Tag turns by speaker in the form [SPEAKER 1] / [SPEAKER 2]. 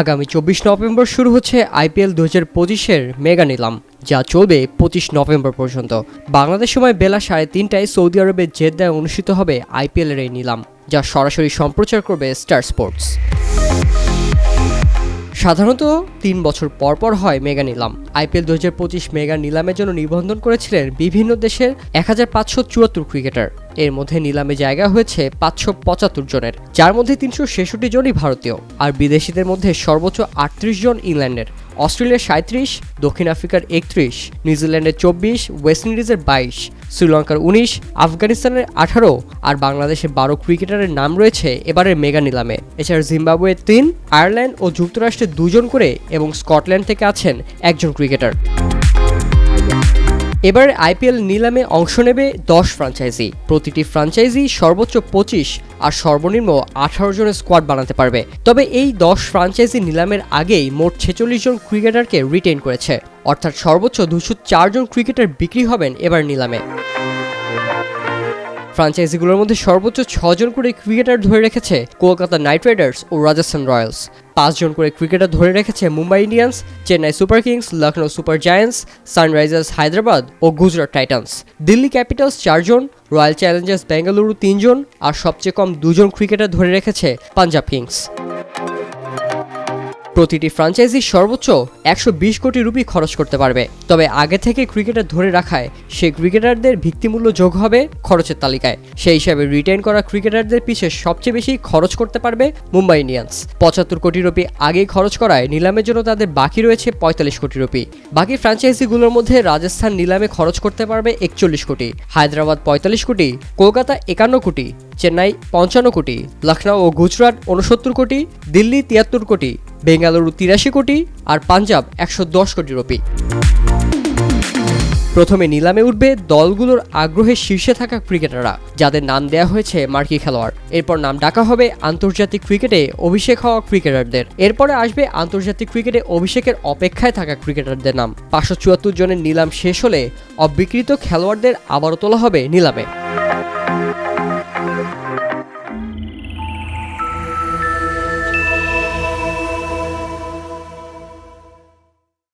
[SPEAKER 1] আগামী ২৪ নভেম্বর শুরু হচ্ছে আইপিএল ২০২৫-এর মেগা নিলাম, যা চলবে ২৫ নভেম্বর পর্যন্ত। বাংলাদেশ সময় বেলা ৩:৩০টায় সৌদি আরবের জেদ্দায় অনুষ্ঠিত হবে আইপিএলের এই নিলাম, যা সরাসরি সম্প্রচার করবে স্টার স্পোর্টস। সাধারণত ৩ বছর পর পর হয় মেগা নিলাম। আইপিএল ২০২৫ মেগা নিলামের জন্য নিবন্ধন করেছিলেন বিভিন্ন দেশের ১৫৭৪ ক্রিকেটার। এর মধ্যে নিলামে জায়গা হয়েছে ৫৭৫ জনের, যার মধ্যে ৩৬৬ জনই ভারতীয়, আর বিদেশিদের মধ্যে সর্বোচ্চ ৩৮ জন ইংল্যান্ডের, অস্ট্রেলিয়ার ৩৭, দক্ষিণ আফ্রিকার ৩১, নিউজিল্যান্ডের ২৪, ওয়েস্ট ইন্ডিজের ২২, শ্রীলঙ্কার ১৯, আফগানিস্তানের ১৮ আর বাংলাদেশের ১২ ক্রিকেটারের নাম রয়েছে এবারের মেগা নিলামে। এছাড়া জিম্বাবুয়ের ৩, আয়ারল্যান্ড ও যুক্তরাষ্ট্রের ২ জন করে এবং স্কটল্যান্ড থেকে আছেন একজন ক্রিকেটার। এবার আইপিএল নিলামে অংশ নেবে ১০ ফ্র্যাঞ্চাইজি। প্রতিটি ফ্র্যাঞ্চাইজি সর্বোচ্চ ২৫ আর সর্বনিম্ন ১৮ জনের স্কোয়াড বানাতে পারবে। তবে এই ১০ ফ্র্যাঞ্চাইজি নিলামের আগেই মোট ৪৬ জন ক্রিকেটারকে রিটেইন করেছে, অর্থাৎ সর্বোচ্চ ২০৪ জন ক্রিকেটার বিক্রি হবেন এবার নিলামে। ফ্র্যাঞ্চাইজিগুলোর মধ্যে সর্বোচ্চ ৬ জন করে ক্রিকেটার ধরে রেখেছে কলকাতা নাইট রাইডার্স ও রাজস্থান রয়্যালস। ৫ জন করে ক্রিকেটার ধরে রেখেছে Mumbai Indians, Chennai Super Kings, Lucknow Super Giants, Sunrisers Hyderabad ও গুজরাট টাইটান্স। দিল্লি ক্যাপিটালস ৪ জন, রয়্যাল চ্যালেঞ্জার্স বেঙ্গালুরু ৩ জন আর সবচেয়ে কম ২ জন ক্রিকেটার ধরে রেখেছে পাঞ্জাব কিংস। প্রতিটি ফ্র্যাঞ্চাইজি সর্বোচ্চ ১২০ কোটি রুপি খরচ করতে পারবে। তবে আগে থেকে ক্রিকেটার ধরে রাখায় সেই ক্রিকেটারদের ভিত্তিমূল্য যোগ হবে খরচের তালিকায়। সেই হিসাবে রিটেইন করা ক্রিকেটারদের পিছে সবচেয়ে বেশি খরচ করতে পারবে মুম্বাই ইন্ডিয়ান্স। ৭৫ কোটি রুপি আগেই খরচ করায় নিলামের জন্য তাদের বাকি রয়েছে ৪৫ কোটি রুপি। বাকি ফ্র্যাঞ্চাইজিগুলোর মধ্যে রাজস্থান নিলামে খরচ করতে পারবে ৪১ কোটি, হায়দ্রাবাদ ৪৫ কোটি, কলকাতা ৫১ কোটি, চেন্নাই ৫৫ কোটি, লখনৌ ও গুজরাট ৬৯ কোটি, দিল্লি ৭৩ কোটি, বেঙ্গালুরু ৮৩ কোটি আর পাঞ্জাব ১১০ কোটি রুপি। প্রথমে নিলামে উঠবে দলগুলোর আগ্রহের শীর্ষে থাকা ক্রিকেটাররা, যাদের নাম দেওয়া হয়েছে মার্কি খেলোয়াড়। এরপর নাম ডাকা হবে আন্তর্জাতিক ক্রিকেটে অভিষেক হওয়া ক্রিকেটারদের। এরপরে আসবে আন্তর্জাতিক ক্রিকেটে অভিষেকের অপেক্ষায় থাকা ক্রিকেটারদের নাম। ৫৭৪ জনের নিলাম শেষ হলে অবিক্রিত খেলোয়াড়দের আবারও তোলা হবে নিলামে।